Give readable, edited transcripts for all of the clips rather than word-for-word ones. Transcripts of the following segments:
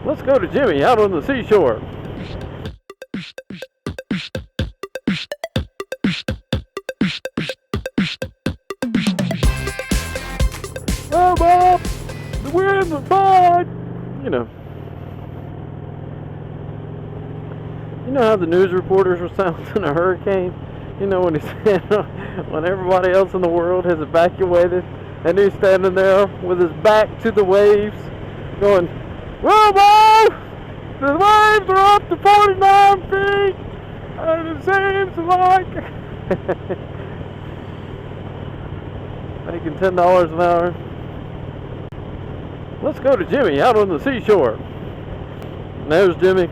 Let's go to Jimmy out on the seashore. Oh, Bob! The wind, the tide! You know. You know how the news reporters were sounding a hurricane? You know when he said when everybody else in the world has evacuated and he's standing there with his back to the waves going, "Well, Bob! The waves are up to 49 feet and it seems like making $10 an hour." Let's go to Jimmy out on the seashore. And there's Jimmy.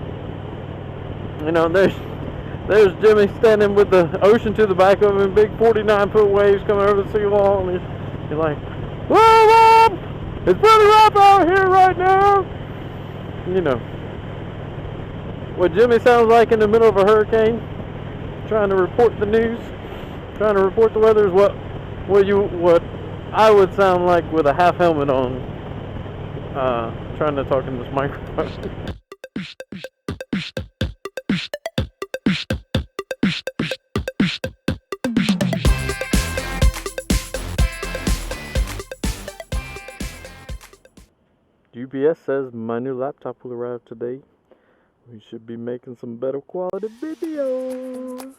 You know, there's Jimmy standing with the ocean to the back of him, big 49-foot waves coming over the seawall, and he's like, "Whoa, Bob! It's pretty rough out here right now." You know what Jimmy sounds like in the middle of a hurricane, trying to report the news, trying to report the weather is what I would sound like with a half helmet on, trying to talk in this microphone. UPS says my new laptop will arrive today. We should be making some better quality videos.